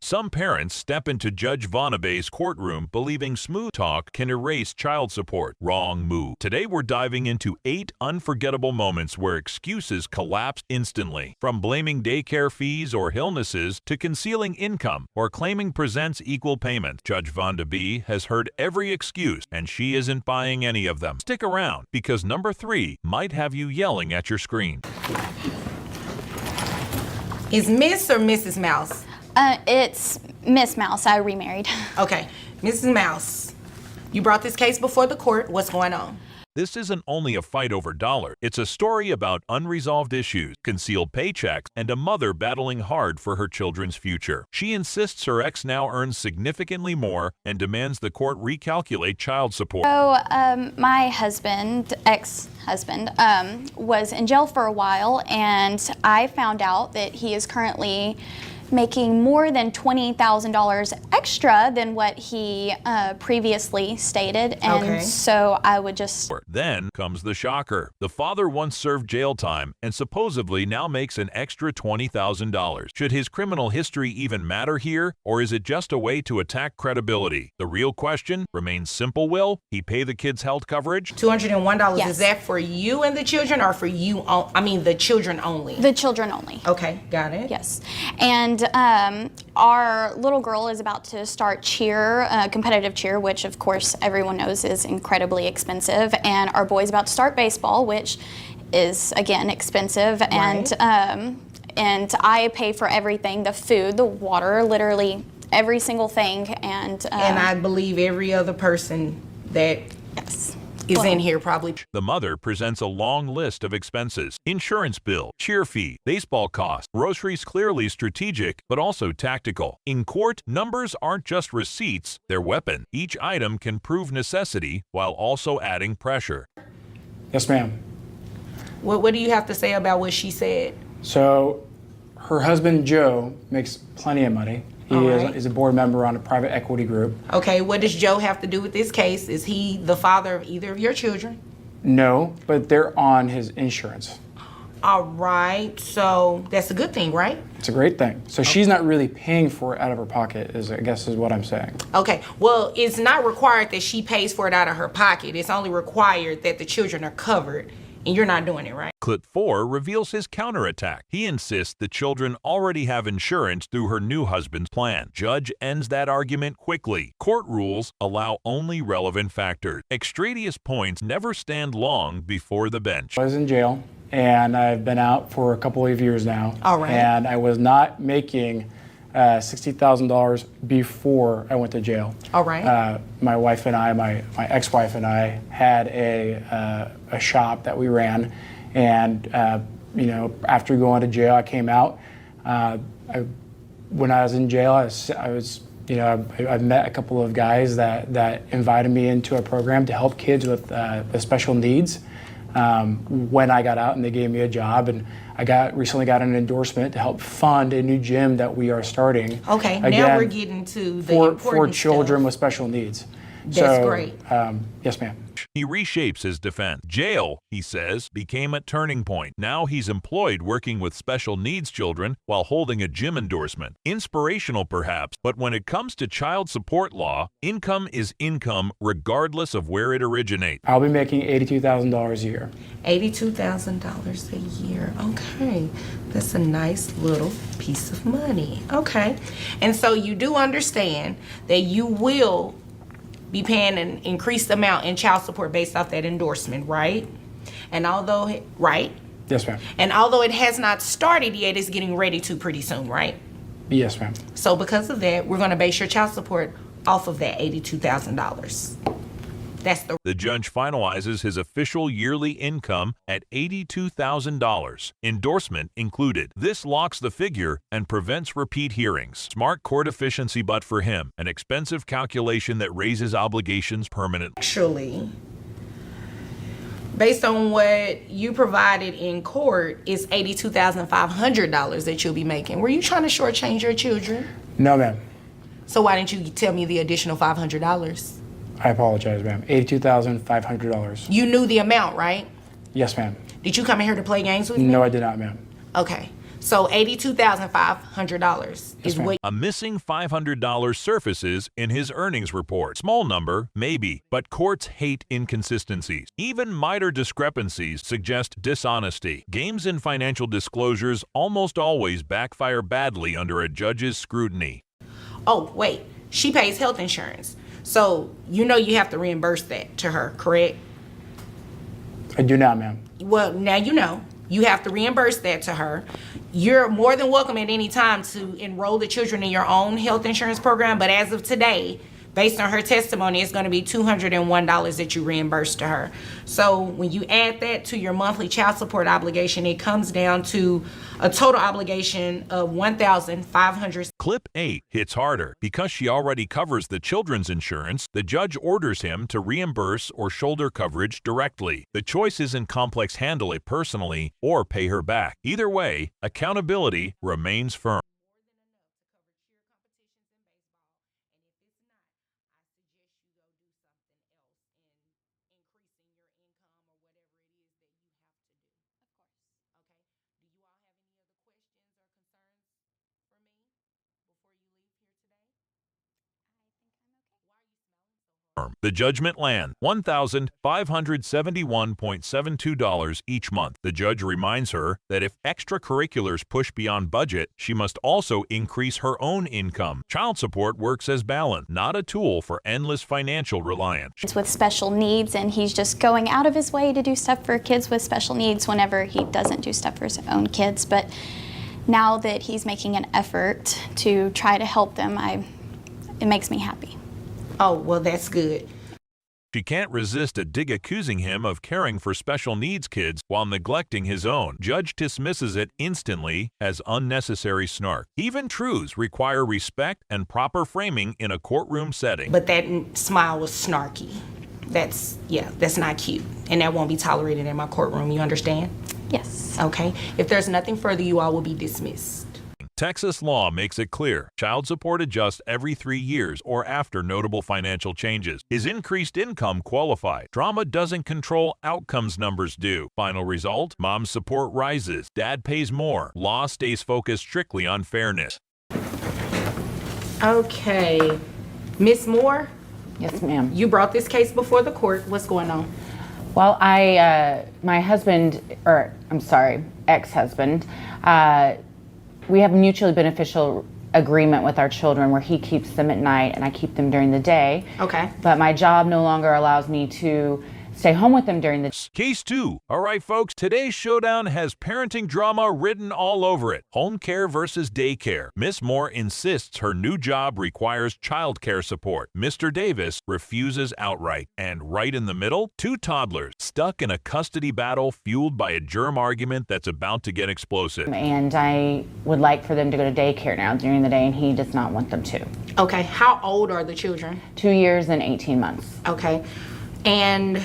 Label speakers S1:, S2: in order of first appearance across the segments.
S1: Some parents step into Judge Vonnebay's courtroom believing smooth talk can erase child support. Wrong move. Today we're diving into 8 unforgettable moments where excuses collapsed instantly. From blaming daycare fees or illnesses to concealing income or claiming presents equal payment, Judge Vonnebay has heard every excuse and she isn't buying any of them. Stick around because number 3 might have you yelling at your screen.
S2: Is Miss or Mrs. Mouse?
S3: It's Miss Mouse. I remarried.
S2: Okay, Mrs. Mouse, you brought this case before the court. What's going on?
S1: This isn't only a fight over dollars. It's a story about unresolved issues, concealed paychecks, and a mother battling hard for her children's future. She insists her ex now earns significantly more and demands the court recalculate child support.
S3: So, my husband, ex-husband, was in jail for a while, and I found out that he is currently making more than $20,000 extra than what he previously stated, and so I would just...
S1: Then comes the shocker. The father once served jail time and supposedly now makes an extra $20,000. Should his criminal history even matter here, or is it just a way to attack credibility? The real question remains simple. Will he pay the kids' health coverage?
S2: $201,
S3: Yes.
S2: Is that for you and the children, or for you, the children only?
S3: The children only.
S2: Okay, got it.
S3: Yes. And our little girl is about to start cheer, competitive cheer, which of course everyone knows is incredibly expensive. And our boy's about to start baseball, which is again expensive.
S2: Right.
S3: And I pay for everything, the food, the water, literally every single thing. And
S2: I believe every other person that
S3: yes.
S2: is in here probably.
S1: The mother presents a long list of expenses: insurance bill, cheer fee, baseball costs, groceries. Clearly strategic, but also tactical. In court, numbers aren't just receipts, they're weapons. Each item can prove necessity while also adding pressure.
S4: Yes, ma'am.
S2: What do you have to say about what she said?
S4: So her husband, Joe, makes plenty of money. He is a board member on a private equity group.
S2: Okay, what does Joe have to do with this case? Is he the father of either of your children?
S4: No, but they're on his insurance.
S2: All right, so that's a good thing, right?
S4: It's a great thing. So she's not really paying for it out of her pocket, I guess is what I'm saying.
S2: Okay, well, it's not required that she pays for it out of her pocket. It's only required that the children are covered, and you're not doing it, right?
S1: Clip 4 reveals his counterattack. He insists the children already have insurance through her new husband's plan. Judge ends that argument quickly. Court rules allow only relevant factors. Extraneous points never stand long before the bench.
S4: I was in jail, and I've been out for a couple of years now.
S2: All right.
S4: And I was not making $60,000 before I went to jail.
S2: All right.
S4: My wife and I, my ex-wife and I, had a shop that we ran, and after going to jail, I came out. When I was in jail, I met a couple of guys that invited me into a program to help kids with special needs. When I got out, and they gave me a job, and I recently got an endorsement to help fund a new gym that we are starting.
S2: Okay,
S4: again,
S2: now we're getting to the important
S4: for children
S2: stuff.
S4: with special needs.
S2: That's great.
S4: Yes, ma'am.
S1: He reshapes his defense. Jail, he says, became a turning point. Now he's employed working with special needs children while holding a gym endorsement. Inspirational, perhaps, but when it comes to child support law, income is income regardless of where it originates.
S4: I'll be making $82,000 a year.
S2: $82,000 a year. Okay, that's a nice little piece of money. Okay, and so you do understand that you will be paying an increased amount in child support based off that endorsement, right? And although, right?
S4: Yes, ma'am.
S2: And although it has not started yet, it's getting ready to pretty soon, right?
S4: Yes, ma'am.
S2: So because of that, we're going to base your child support off of that $82,000. That's
S1: The judge finalizes his official yearly income at $82,000, endorsement included. This locks the figure and prevents repeat hearings. Smart court efficiency, but for him, an expensive calculation that raises obligations permanently.
S2: actually, based on what you provided in court, is $82,500 that you'll be making. Were you trying to shortchange your children?
S4: No, ma'am.
S2: So why didn't you tell me the additional $500?
S4: I apologize, ma'am. $82,500.
S2: You knew the amount, right?
S4: Yes, ma'am.
S2: Did you come in here to play games with me?
S4: No, I did not, ma'am.
S2: Okay. So $82,500 is
S4: ma'am.
S2: what.
S1: A missing $500 surfaces in his earnings report. Small number, maybe, but courts hate inconsistencies. Even minor discrepancies suggest dishonesty. Games in financial disclosures almost always backfire badly under a judge's scrutiny.
S2: Oh, wait, she pays health insurance. So you know you have to reimburse that to her, correct?
S4: I do not, ma'am.
S2: Well, now you know. You have to reimburse that to her. You're more than welcome at any time to enroll the children in your own health insurance program, but as of today, based on her testimony, it's going to be $201 that you reimburse to her. So when you add that to your monthly child support obligation, it comes down to a total obligation of $1,500.
S1: Clip 8 hits harder. Because she already covers the children's insurance, the judge orders him to reimburse or shoulder coverage directly. The choice isn't complex: handle it personally or pay her back. Either way, accountability remains firm. The judgment lands $1,571.72 each month. The judge reminds her that if extracurriculars push beyond budget, she must also increase her own income. Child support works as balance, not a tool for endless financial reliance.
S3: With special needs, and he's just going out of his way to do stuff for kids with special needs whenever he doesn't do stuff for his own kids. But now that he's making an effort to try to help them, it makes me happy.
S2: Oh, well, that's good.
S1: She can't resist a dig accusing him of caring for special needs kids while neglecting his own. Judge dismisses it instantly as unnecessary snark. Even truths require respect and proper framing in a courtroom setting.
S2: But that smile was snarky. That's not cute. And that won't be tolerated in my courtroom, you understand?
S3: Yes.
S2: Okay. If there's nothing further, you all will be dismissed.
S1: Texas law makes it clear child support adjusts every 3 years or after notable financial changes. Is increased income qualified? Drama doesn't control outcomes, numbers do. Final result: mom's support rises, dad pays more. Law stays focused strictly on fairness.
S2: Okay. Miss Moore,
S5: Yes, ma'am.
S2: you brought this case before the court. What's going on?
S5: Well, my husband, or I'm sorry, ex-husband, we have a mutually beneficial agreement with our children where he keeps them at night and I keep them during the day.
S2: Okay.
S5: But my job no longer allows me to stay home with them during the
S1: Case 2. All right, folks, today's showdown has parenting drama written all over it. Home care versus daycare. Miss Moore insists her new job requires child care support. Mr. Davis refuses outright. And right in the middle, 2 toddlers stuck in a custody battle fueled by a germ argument that's about to get explosive.
S5: and I would like for them to go to daycare now during the day and he does not want them to.
S2: Okay. How old are the children?
S5: 2 years and 18 months.
S2: Okay. And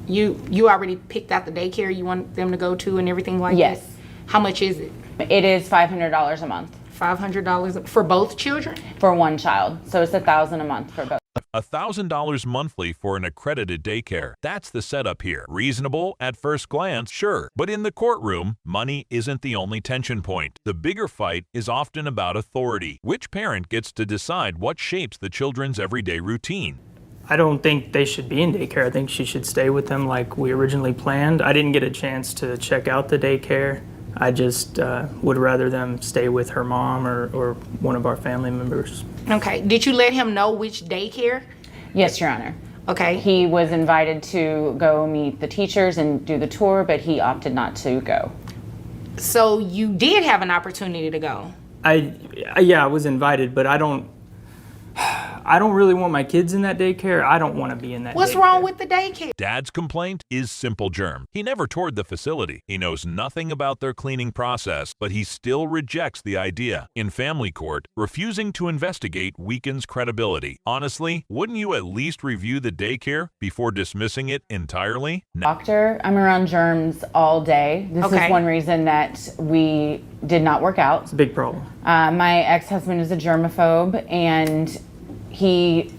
S2: you already picked out the daycare you want them to go to and everything like
S5: Yes.
S2: that? How much is it?
S5: It is $500 a month
S2: $500 for both children?
S5: for one child. So it's $1,000 a month for both.
S1: $1,000 monthly for an accredited daycare. That's the setup here. Reasonable at first glance, sure. But in the courtroom, money isn't the only tension point. The bigger fight is often about authority. Which parent gets to decide what shapes the children's everyday routine?
S6: I don't think they should be in daycare. I think she should stay with them like we originally planned. I didn't get a chance to check out the daycare. I just would rather them stay with her mom or one of our family members.
S2: Okay. Did you let him know which daycare?
S5: Yes, Your Honor.
S2: Okay.
S5: He was invited to go meet the teachers and do the tour, but he opted not to go.
S2: So you did have an opportunity to go.
S6: I was invited, but I don't really want my kids in that daycare. I don't want to be in that
S2: What's
S6: daycare.
S2: wrong with the daycare?
S1: Dad's complaint is simple germ. He never toured the facility. He knows nothing about their cleaning process, but he still rejects the idea. In family court, refusing to investigate weakens credibility. Honestly, wouldn't you at least review the daycare before dismissing it entirely?
S5: Doctor, I'm around germs all day. This
S2: Okay.
S5: is one reason that we did not work out.
S6: It's a big problem.
S5: My ex-husband is a germaphobe, and he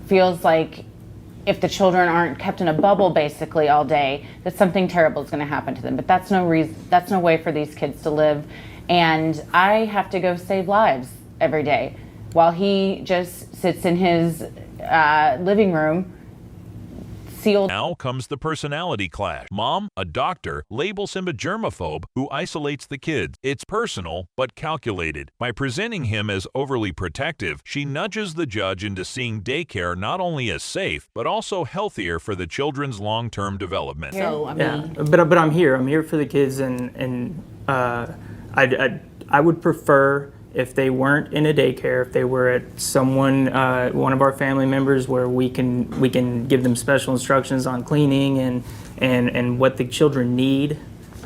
S5: feels like if the children aren't kept in a bubble basically all day, that something terrible is going to happen to them. But that's no reason, that's no way for these kids to live. And I have to go save lives every day while he just sits in his living room sealed.
S1: Now comes the personality clash. Mom, a doctor, labels him a germaphobe who isolates the kids. It's personal, but calculated. By presenting him as overly protective, she nudges the judge into seeing daycare not only as safe, but also healthier for the children's long-term development.
S2: So, I mean,
S6: Yeah, but I'm here. I'm here for the kids, and I would prefer if they weren't in a daycare, if they were at someone, one of our family members, where we can give them special instructions on cleaning and what the children need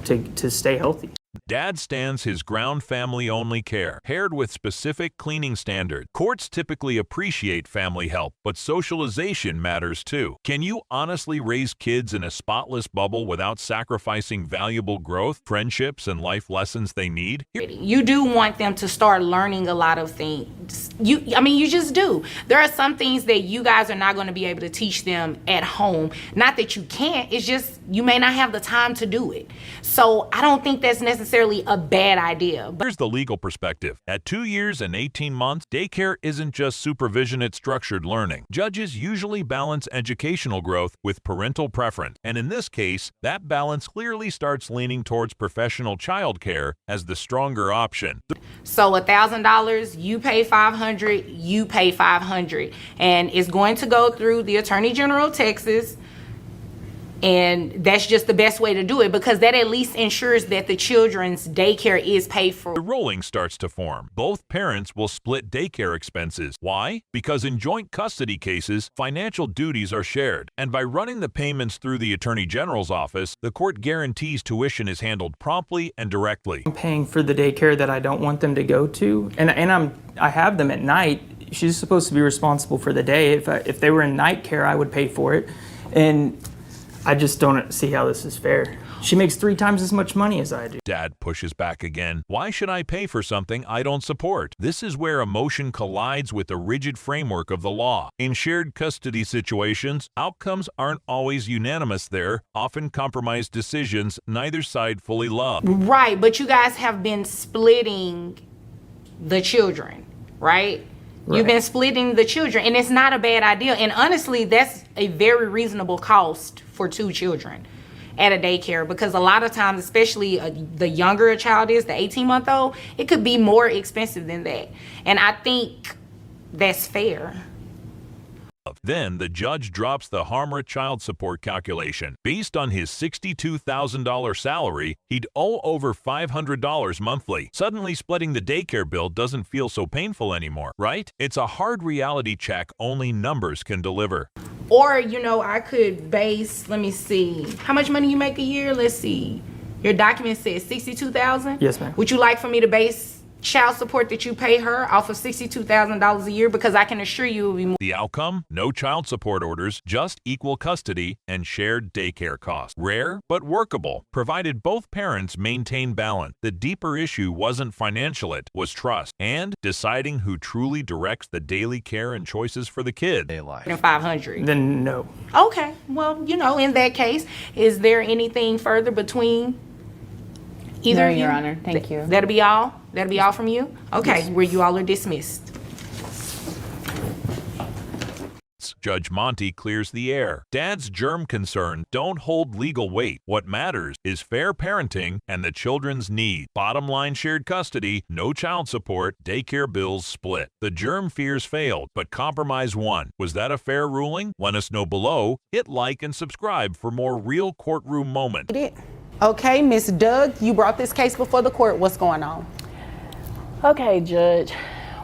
S6: to stay healthy.
S1: Dad stands his ground family-only care, paired with specific cleaning standards. Courts typically appreciate family help, but socialization matters too. Can you honestly raise kids in a spotless bubble without sacrificing valuable growth, friendships, and life lessons they need?
S2: you do want them to start learning a lot of things. You just do. There are some things that you guys are not going to be able to teach them at home. Not that you can't, it's just you may not have the time to do it. So I don't think that's necessarily a bad idea. But
S1: Here's the legal perspective. At 2 years and 18 months, daycare isn't just supervision, it's structured learning. Judges usually balance educational growth with parental preference, and in this case, that balance clearly starts leaning towards professional childcare as the stronger option.
S2: so $1,000, you pay $500, you pay $500, and it's going to go through the Attorney General of Texas. And that's just the best way to do it, because that at least ensures that the children's daycare is paid for.
S1: The rolling starts to form. Both parents will split daycare expenses. Why? Because in joint custody cases, financial duties are shared. And by running the payments through the Attorney General's office, the court guarantees tuition is handled promptly and directly.
S6: I'm paying for the daycare that I don't want them to go to, and I have them at night. She's supposed to be responsible for the day. If they were in night care, I would pay for it, and I just don't see how this is fair. She makes 3 times as much money as I do.
S1: Dad pushes back again. Why should I pay for something I don't support? This is where emotion collides with the rigid framework of the law. In shared custody situations, outcomes aren't always unanimous there, often compromised decisions neither side fully love.
S2: Right, but you guys have been splitting the children, right? You've been splitting the children, and it's not a bad idea. And honestly, that's a very reasonable cost for 2 children at a daycare, because a lot of times, especially the younger a child is, the 18-month-old, it could be more expensive than that. And I think that's fair.
S1: Then the judge drops the Harmra child support calculation. Based on his $62,000 salary, he'd owe over $500 monthly. Suddenly splitting the daycare bill doesn't feel so painful anymore, right? It's a hard reality check only numbers can deliver.
S2: Or, I could base, let me see, how much money you make a year? Let's see. Your document says $62,000?
S6: Yes, ma'am.
S2: Would you like for me to base child support that you pay her off of $62,000 a year? Because I can assure you it will be more.
S1: The outcome? No child support orders, just equal custody and shared daycare costs. Rare, but workable, provided both parents maintain balance. The deeper issue wasn't financial, it was trust, and deciding who truly directs the daily care and choices for the kid.
S2: than $500.
S6: Then no.
S2: Okay, well, in that case, is there anything further between either
S5: No,
S2: of you?
S5: Your Honor. Thank you.
S2: That'll be all? That'll be all from you? Okay, where you all are dismissed.
S1: Judge Monty clears the air. Dad's germ concern don't hold legal weight. What matters is fair parenting and the children's needs. Bottom line, shared custody, no child support, daycare bills split. The germ fears failed, but compromise won. Was that a fair ruling? Let us know below. Hit like and subscribe for more real courtroom moments.
S2: Okay, Miss Doug, you brought this case before the court. What's going on?
S7: Okay, Judge.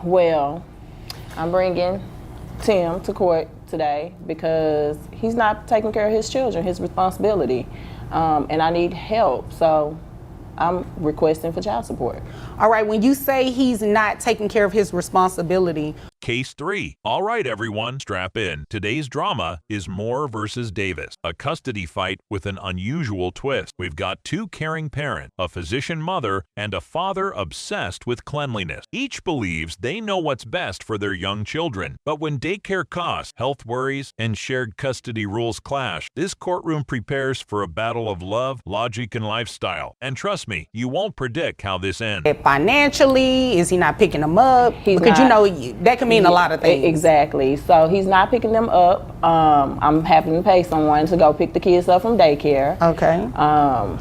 S7: Well, I'm bringing Tim to court today because he's not taking care of his children, his responsibility, and I need help. So I'm requesting for child support.
S2: All right, when you say he's not taking care of his responsibility,
S1: Case 3. All right, everyone, strap in. Today's drama is Moore versus Davis, a custody fight with an unusual twist. We've got two caring parents, a physician mother, and a father obsessed with cleanliness. Each believes they know what's best for their young children. But when daycare costs, health worries, and shared custody rules clash, this courtroom prepares for a battle of love, logic, and lifestyle. And trust me, you won't predict how this ends.
S8: Financially, is he not picking them up?
S7: He's
S8: because
S7: not.
S8: that can mean a lot of things.
S7: Exactly. So he's not picking them up. I'm having to pay someone to go pick the kids up from daycare.
S8: Okay.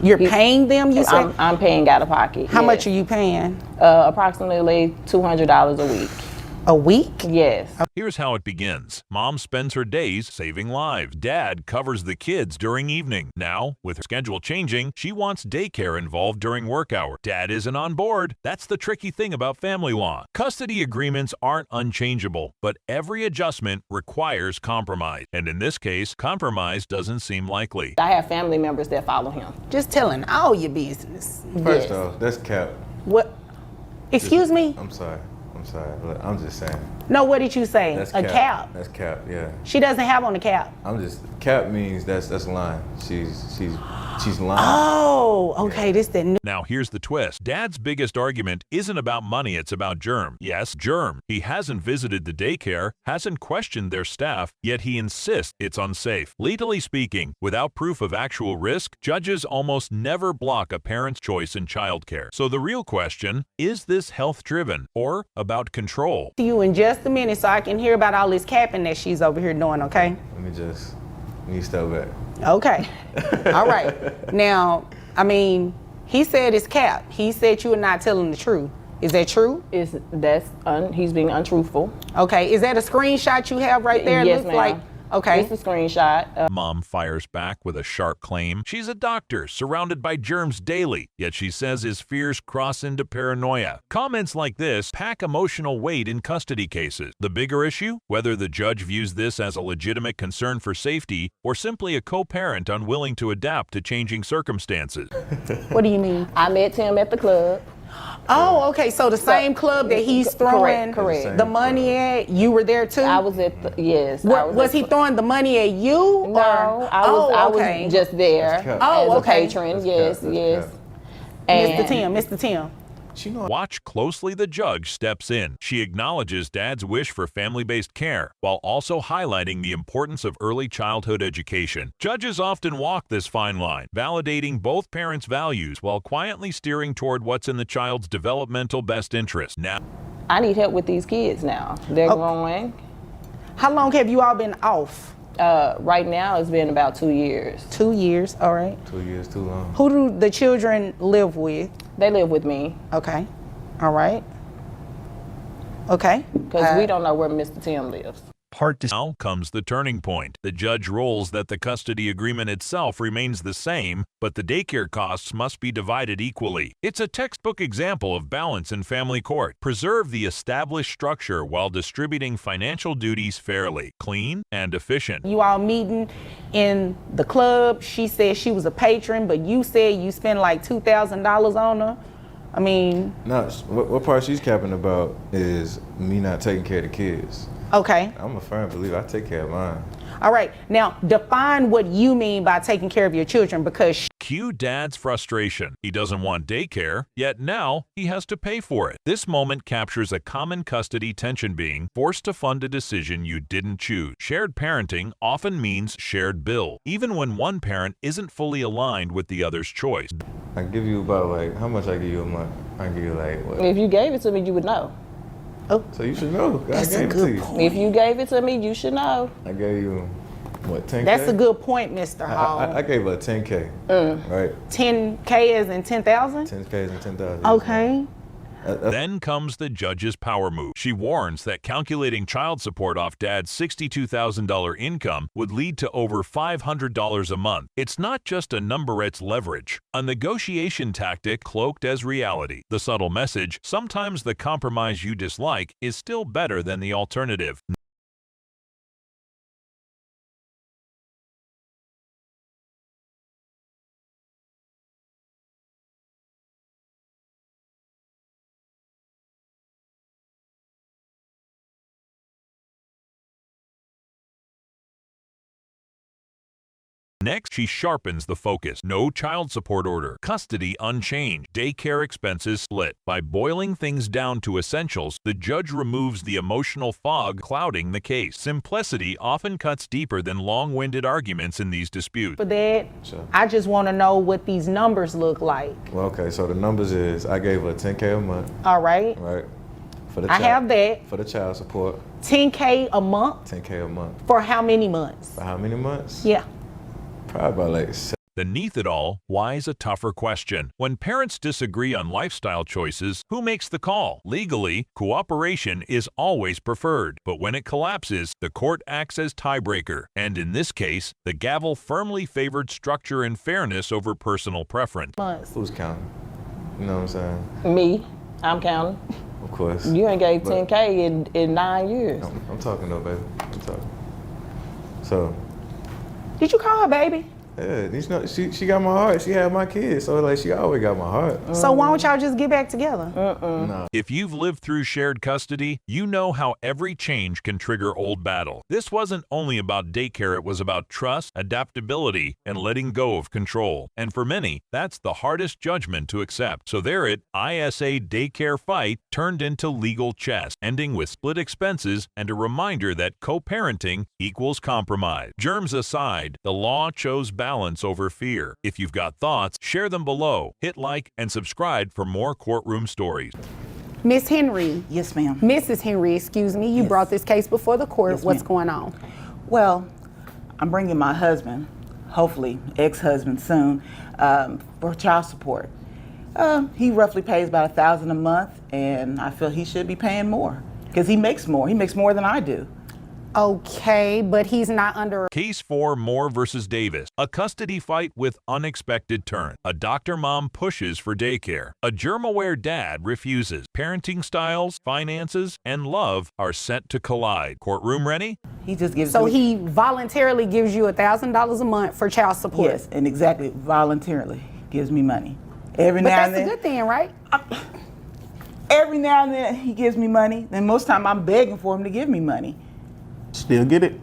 S8: You're paying them, you said?
S7: I'm paying out of pocket.
S8: How much are you paying?
S7: Approximately $200 a week.
S8: A week?
S7: Yes.
S1: Here's how it begins. Mom spends her days saving lives. Dad covers the kids during evening. Now, with her schedule changing, she wants daycare involved during work hour. Dad isn't on board. That's the tricky thing about family law. Custody agreements aren't unchangeable, but every adjustment requires compromise. And in this case, compromise doesn't seem likely.
S7: I have family members that follow him.
S8: Just telling all your business.
S9: First
S7: Yes.
S9: off, that's cap.
S8: What? Excuse me?
S9: I'm sorry. Look, I'm just saying.
S8: No, what did you say?
S9: That's
S8: A cap.
S9: That's cap. Yeah.
S8: She doesn't have on the cap.
S9: Cap means that's lying. She's lying.
S8: Oh, okay. This the new.
S1: Now here's the twist. Dad's biggest argument isn't about money, it's about Germ. Yes, Germ. He hasn't visited the daycare, hasn't questioned their staff, yet he insists it's unsafe. Legally speaking, without proof of actual risk, judges almost never block a parent's choice in childcare. So the real question, is this health-driven or about control?
S8: To you in just a minute so I can hear about all this capping that she's over here doing, okay?
S9: Let me step back.
S8: Okay. All right. Now, I mean, he said it's cap. He said you are not telling the truth. Is that true?
S7: He's being untruthful.
S8: Okay. Is that a screenshot you have right there?
S7: Yes,
S8: Looks
S7: ma'am.
S8: like. Okay.
S7: It's a screenshot.
S1: Mom fires back with a sharp claim. She's a doctor, surrounded by germs daily, yet she says his fears cross into paranoia. Comments like this pack emotional weight in custody cases. The bigger issue? Whether the judge views this as a legitimate concern for safety or simply a co-parent unwilling to adapt to changing circumstances.
S8: What do you mean?
S7: I met him at the club.
S8: Oh, okay. So the same club that he's throwing
S7: Correct.
S8: the money at, you were there too?
S7: I was at the, yes.
S8: Was he throwing the money at you?
S7: No,
S8: or?
S7: I
S8: okay.
S7: was just there
S9: That's cap.
S8: Oh,
S7: as
S8: okay.
S7: a patron.
S9: That's
S7: Yes,
S9: cap.
S7: yes.
S9: That's
S8: Mr. Tim.
S1: Watch closely, the judge steps in. She acknowledges Dad's wish for family-based care, while also highlighting the importance of early childhood education. Judges often walk this fine line, validating both parents' values while quietly steering toward what's in the child's developmental best interest. Now,
S7: I need help with these kids now. They're growing.
S8: How long have you all been off?
S7: Right now, it's been about 2 years.
S8: 2 years. All right.
S9: 2 years too long.
S8: Who do the children live with?
S7: They live with me
S8: Okay. All right. Okay.
S7: because we don't know where Mr. Tim lives.
S1: now comes the turning point. The judge rules that the custody agreement itself remains the same, but the daycare costs must be divided equally. It's a textbook example of balance in family court. Preserve the established structure while distributing financial duties fairly, clean, and efficient.
S8: You all meeting in the club. She said she was a patron, but you said you spent like $2,000 on her. I mean,
S9: No, what part she's capping about is me not taking care of the kids.
S8: okay.
S9: I'm a firm believer. I take care of mine.
S8: All right. Now, define what you mean by taking care of your children, because
S1: Cue Dad's frustration. He doesn't want daycare, yet now he has to pay for it. This moment captures a common custody tension: being forced to fund a decision you didn't choose. Shared parenting often means shared bill, even when one parent isn't fully aligned with the other's choice.
S9: I give you about like, how much I give you a month? I give you like, what?
S7: If you gave it to me, you would know.
S9: So you should know.
S8: That's
S9: I
S8: a
S9: gave it to
S8: good
S9: you.
S8: point.
S7: If you gave it to me, you should know.
S9: I gave you, what, 10K?
S8: That's a good point, Mr. Hall.
S9: I gave her 10K, right?
S8: 10K as in 10,000?
S9: 10K and 10,000.
S8: Okay.
S1: Then comes the judge's power move. She warns that calculating child support off Dad's $62,000 income would lead to over $500 a month. It's not just a number, it's leverage, a negotiation tactic cloaked as reality. The subtle message: sometimes the compromise you dislike is still better than the alternative. Next, she sharpens the focus. No child support order. Custody unchanged. Daycare expenses split. By boiling things down to essentials, the judge removes the emotional fog clouding the case. Simplicity often cuts deeper than long-winded arguments in these disputes.
S8: For that,
S9: Sure.
S8: I just want to know what these numbers look like.
S9: Well, okay, so the numbers is I gave her $10K a month,
S8: All right.
S9: right? For the
S8: I have that.
S9: For the child support,
S8: $10K a month
S9: $10K a month.
S8: for how many months?
S9: For how many months?
S8: Yeah.
S9: Probably about like 7.
S1: Beneath it all lies a tougher question. When parents disagree on lifestyle choices, who makes the call? Legally, cooperation is always preferred. But when it collapses, the court acts as tiebreaker. And in this case, the gavel firmly favored structure and fairness over personal preference.
S8: Months.
S9: Who's counting? You know what I'm saying?
S7: Me, I'm counting.
S9: Of course.
S7: You ain't gave
S9: But-
S7: 10K in 9 years.
S9: I'm talking though, baby. I'm talking. So,
S8: Did you call her baby?
S9: yeah, you know, she got my heart. She had my kids, so like she always got my heart.
S8: So why don't y'all just get back together?
S9: Nah.
S1: If you've lived through shared custody, you know how every change can trigger old battle. This wasn't only about daycare, it was about trust, adaptability, and letting go of control. And for many, that's the hardest judgment to accept. So there it, ISA daycare fight turned into legal chess, ending with split expenses and a reminder that co-parenting equals compromise. Germs aside, the law chose balance over fear. If you've got thoughts, share them below. Hit like and subscribe for more courtroom stories.
S8: Miss Henry,
S10: Yes, ma'am.
S8: Mrs. Henry, excuse me, you brought this case before the court.
S10: Yes,
S8: What's
S10: ma'am.
S8: going on?
S10: Well, I'm bringing my husband, hopefully ex-husband soon, for child support. He roughly pays about $1,000 a month, and I feel he should be paying more because he makes more. He makes more than I do.
S8: Okay, but he's not under.
S1: Case 4, Moore versus Davis. A custody fight with unexpected turn. A doctor mom pushes for daycare. A germ-aware dad refuses. Parenting styles, finances, and love are set to collide. Courtroom ready?
S10: He just gives
S8: So
S10: me,
S8: he voluntarily gives you $1,000 a month for child support.
S10: yes, and exactly voluntarily gives me money. Every
S8: But
S10: now
S8: that's
S10: and
S8: a
S10: then,
S8: good thing, right?
S10: every now and then he gives me money. Then most time I'm begging for him to give me money.
S11: Still get it?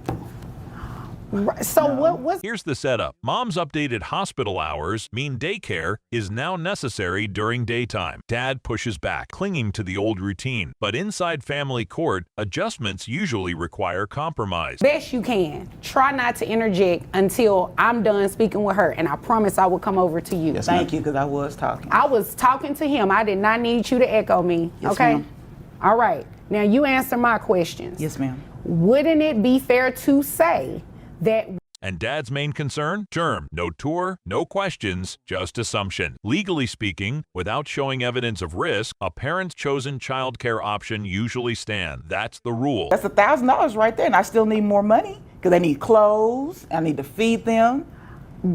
S8: Right. So what's
S1: Here's the setup. Mom's updated hospital hours mean daycare is now necessary during daytime. Dad pushes back, clinging to the old routine. But inside family court, adjustments usually require compromise.
S8: best you can? Try not to interject until I'm done speaking with her, and I promise I will come over to you.
S11: Yes,
S10: Thank you, because I was talking.
S8: I was talking to him. I did not need you to echo me.
S10: Yes,
S8: okay?
S10: ma'am.
S8: All right. Now you answer my questions.
S10: Yes, ma'am.
S8: Wouldn't it be fair to say that
S1: And Dad's main concern? Germ. No tour, no questions, just assumption. Legally speaking, without showing evidence of risk, a parent's chosen child care option usually stands. That's the rule.
S10: That's $1,000 right there, and I still need more money because I need clothes. I need to feed them.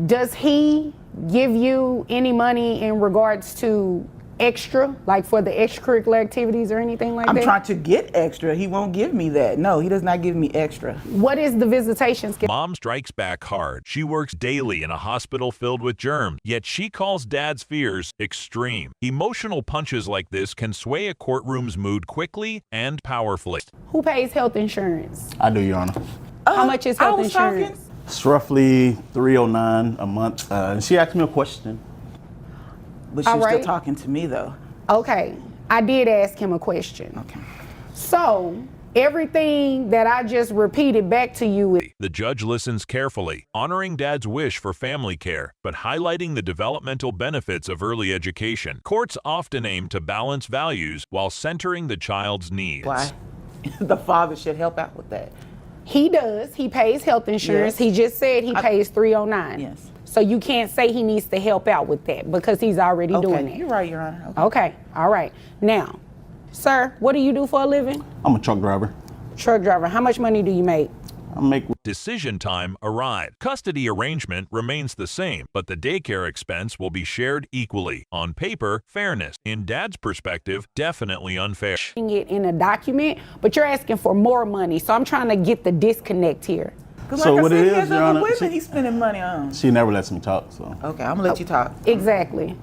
S8: does he give you any money in regards to extra, like for the extracurricular activities or anything like
S10: I'm
S8: that?
S10: trying to get extra. He won't give me that. No, he does not give me extra.
S8: What is the visitation schedule?
S1: Mom strikes back hard. She works daily in a hospital filled with germs, yet she calls Dad's fears extreme. Emotional punches like this can sway a courtroom's mood quickly and powerfully.
S8: Who pays health insurance?
S11: I do, Your Honor.
S8: How much is
S10: I
S8: health
S10: was
S8: insurance?
S10: talking.
S11: It's roughly $309 a month. And she asked me a question.
S10: But
S8: All
S10: she's
S8: right.
S10: still talking to me, though.
S8: Okay, I did ask him a question.
S10: Okay.
S8: So, everything that I just repeated back to you is
S1: The judge listens carefully, honoring Dad's wish for family care, but highlighting the developmental benefits of early education. Courts often aim to balance values while centering the child's needs.
S10: Why? The father should help out with that.
S8: he does. He pays health insurance.
S10: Yes.
S8: He just said he pays $309.
S10: Yes.
S8: So you can't say he needs to help out with that because he's already doing
S10: Okay,
S8: it.
S10: you're right, Your Honor. Okay.
S8: Okay, all right. Now, sir, what do you do for a living?
S11: I'm a truck driver.
S8: Truck driver. How much money do you make?
S11: I make
S1: Decision time arrived. Custody arrangement remains the same, but the daycare expense will be shared equally. On paper, fairness. In Dad's perspective, definitely unfair.
S8: It in a document, but you're asking for more money. So I'm trying to get the disconnect here.
S10: Because
S11: So
S10: like
S11: what
S10: I said,
S11: it
S10: he
S11: is,
S10: has
S11: Your
S10: other
S11: Honor,
S10: women he's spending money on.
S11: She never lets me talk, so.
S10: Okay, I'm going to let you talk.
S8: Exactly.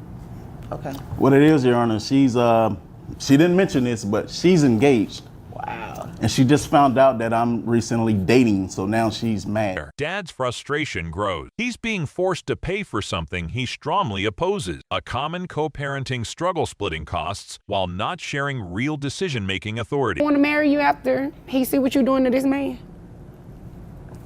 S10: Okay.
S11: What it is, Your Honor, she didn't mention this, but she's engaged.
S10: Wow.
S11: And she just found out that I'm recently dating, so now she's mad.
S1: Dad's frustration grows. He's being forced to pay for something he strongly opposes. A common co-parenting struggle, splitting costs while not sharing real decision-making authority.
S8: I want to marry you after he see what you're doing to this man.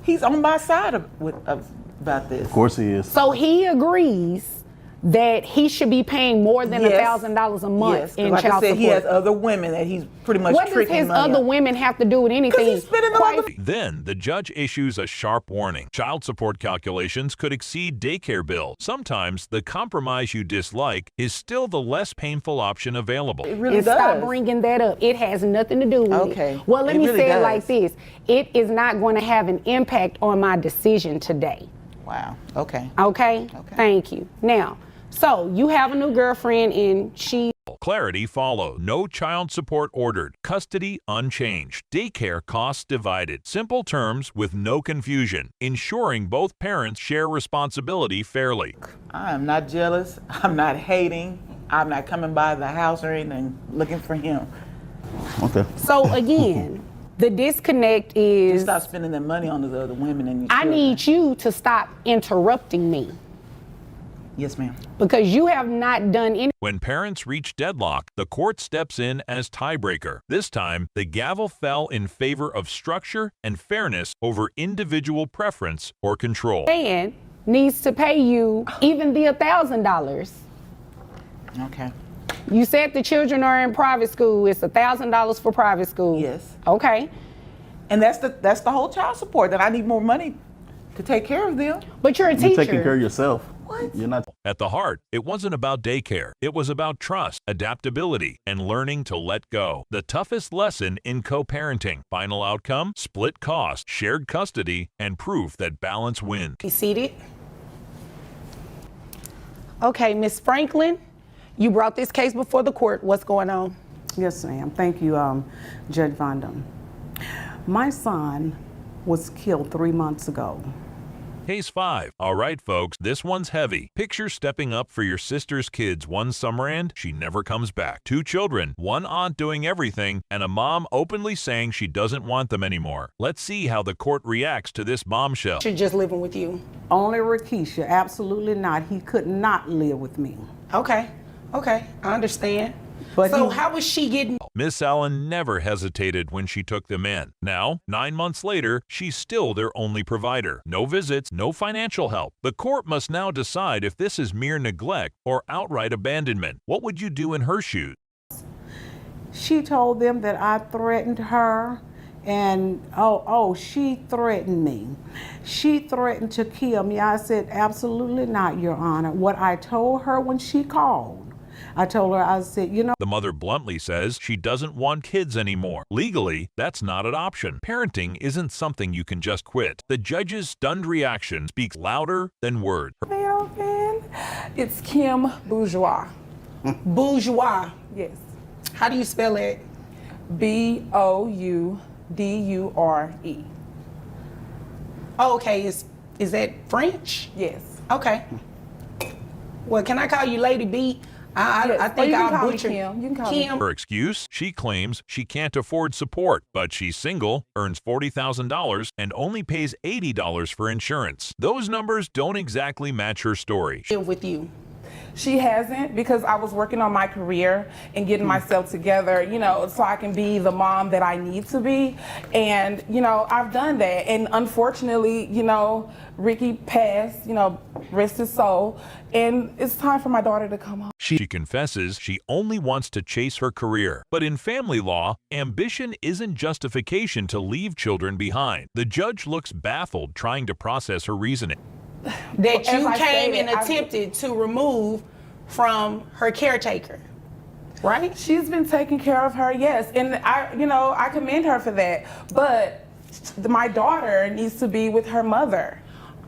S10: He's on my side about this.
S11: Of course he is.
S8: So he agrees that he should be paying more than
S10: Yes.
S8: $1,000 a month
S10: Yes,
S8: in
S10: like
S8: child
S10: I said,
S8: support.
S10: he has other women that he's pretty much
S8: What does
S10: tricking
S8: his
S10: money
S8: other
S10: out.
S8: women have to do with anything?
S10: He's spending them on the
S1: Then the judge issues a sharp warning. Child support calculations could exceed daycare bill. Sometimes the compromise you dislike is still the less painful option available.
S10: It really
S8: And
S10: does.
S8: stop bringing that up. It has nothing to do with
S10: Okay.
S8: it. Well, let
S10: It
S8: me
S10: really
S8: say it
S10: does.
S8: like this. It is not going to have an impact on my decision today.
S10: Wow. Okay.
S8: Okay? Thank you. Now, so you have a new girlfriend and she
S1: Clarity follow. No child support ordered. Custody unchanged. Daycare costs divided. Simple terms with no confusion. Ensuring both parents share responsibility fairly.
S10: I am not jealous. I'm not hating. I'm not coming by the house or anything looking for him.
S11: Okay.
S8: So again, the disconnect is
S10: Stop spending that money on the other women and these
S8: I
S10: children.
S8: need you to stop interrupting me
S10: Yes, ma'am.
S8: because you have not done any.
S1: When parents reach deadlock, the court steps in as tiebreaker. This time, the gavel fell in favor of structure and fairness over individual preference or control.
S8: Man needs to pay you even the $1,000.
S10: Okay.
S8: You said the children are in private school. It's $1,000 for private school.
S10: Yes.
S8: Okay.
S10: And that's the whole child support, that I need more money to take care of them.
S8: But you're a
S11: You're
S8: teacher.
S11: taking care of yourself.
S10: What?
S11: You're not.
S1: At the heart, it wasn't about daycare. It was about trust, adaptability, and learning to let go. The toughest lesson in co-parenting. Final outcome, split cost, shared custody, and proof that balance wins.
S8: Be seated. Okay, Miss Franklin, you brought this case before the court. What's going on?
S12: Yes, ma'am. Thank you, Judge Vondam. My son was killed 3 months ago.
S1: Case 5. All right, folks, this one's heavy. Picture stepping up for your sister's kids one summer and she never comes back. 2 children, one aunt doing everything, and a mom openly saying she doesn't want them anymore. Let's see how the court reacts to this bombshell.
S8: She's just living with you.
S12: Only Rakisha, absolutely not. He could not live with me.
S8: Okay, I understand.
S12: But
S8: so
S12: he-
S8: how was she getting?
S1: Miss Allen never hesitated when she took them in. Now, 9 months later, she's still their only provider. No visits, no financial help. The court must now decide if this is mere neglect or outright abandonment. What would you do in her shoes?
S12: She told them that I threatened her, and she threatened me. She threatened to kill me. I said, absolutely not, Your Honor. What I told her when she called, I told her, I said, you know.
S1: The mother bluntly says she doesn't want kids anymore. Legally, that's not an option. Parenting isn't something you can just quit. The judge's stunned reaction speaks louder than words.
S12: Melvin, it's Kim Bourgeois.
S8: Bourgeois.
S12: Yes.
S8: How do you spell it?
S12: Boudure.
S8: Oh, okay, is that French?
S12: Yes.
S8: Okay. Well, can I call you Lady B? I
S12: Yes.
S8: think
S12: you can
S8: I'll
S12: call me
S8: butcher
S12: Kim. You can call me
S8: Kim.
S1: Her excuse? She claims she can't afford support, but she's single, earns $40,000, and only pays $80 for insurance. Those numbers don't exactly match her story.
S8: Live with you.
S12: She hasn't, because I was working on my career and getting myself together, so I can be the mom that I need to be. And, I've done that. And unfortunately, Ricky passed, rest his soul. And it's time for my daughter to come home.
S1: She confesses she only wants to chase her career. But in family law, ambition isn't justification to leave children behind. The judge looks baffled trying to process her reasoning.
S8: That
S12: As
S8: you
S12: I
S8: came
S12: stated,
S8: and attempted to remove from her caretaker, right?
S12: She's been taking care of her, yes. And I commend her for that. But my daughter needs to be with her mother.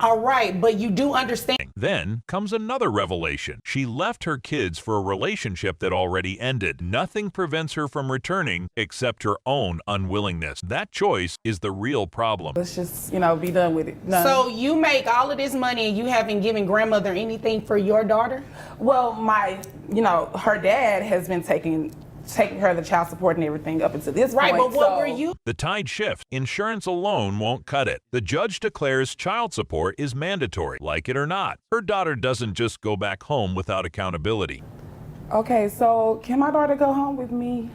S8: All right, but you do understand.
S1: Then comes another revelation. She left her kids for a relationship that already ended. Nothing prevents her from returning except her own unwillingness. That choice is the real problem.
S12: Let's just, be done with it. None.
S8: So you make all of this money and you haven't given grandmother anything for your daughter?
S12: Well, her dad has been taking taking care of the child support and everything up until this
S2: Right,
S12: point.
S2: but what
S12: so-
S2: were you?
S1: The tide shifts. Insurance alone won't cut it. The judge declares child support is mandatory, like it or not. Her daughter doesn't just go back home without accountability.
S12: Okay, so can my daughter go home with me?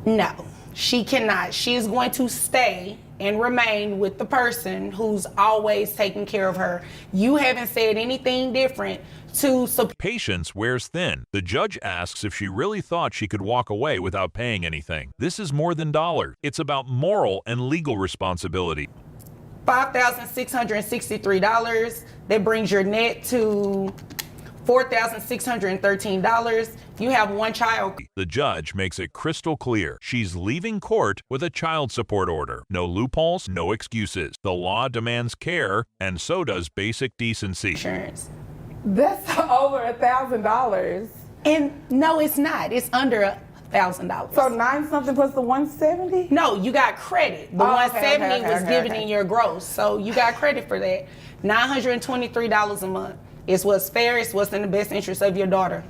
S2: No, she cannot. She is going to stay and remain with the person who's always taking care of her. You haven't said anything different to support.
S1: Patience wears thin. The judge asks if she really thought she could walk away without paying anything. This is more than dollars. It's about moral and legal responsibility.
S2: $5,663. That brings your net to $4,613. If you have one child.
S1: The judge makes it crystal clear. She's leaving court with a child support order. No loopholes, no excuses. The law demands care, and so does basic decency.
S2: Insurance.
S12: That's over $1,000.
S2: And no, it's not. It's under $1,000.
S12: So 9 something plus the 170?
S2: No, you got credit. The
S12: Oh, okay,
S2: 170
S12: okay,
S2: was
S12: okay,
S2: given
S12: okay.
S2: in your gross, so you got credit for that. $923 a month. It's what's fair. It's what's in the best interest of your daughter.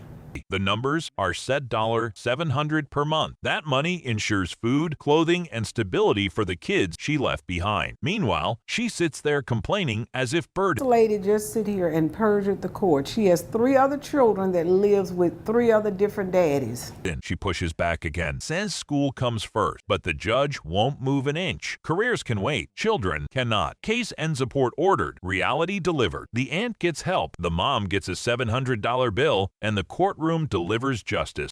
S1: The numbers are set $700 per month. That money ensures food, clothing, and stability for the kids she left behind. Meanwhile, she sits there complaining as if burdened.
S13: This lady just sit here and perjured the court. She has 3 other children that lives with 3 other different daddies.
S1: She pushes back again, says school comes first, but the judge won't move an inch. Careers can wait, children cannot. Case and support ordered, reality delivered. The aunt gets help, the mom gets a $700 bill, and the courtroom delivers justice.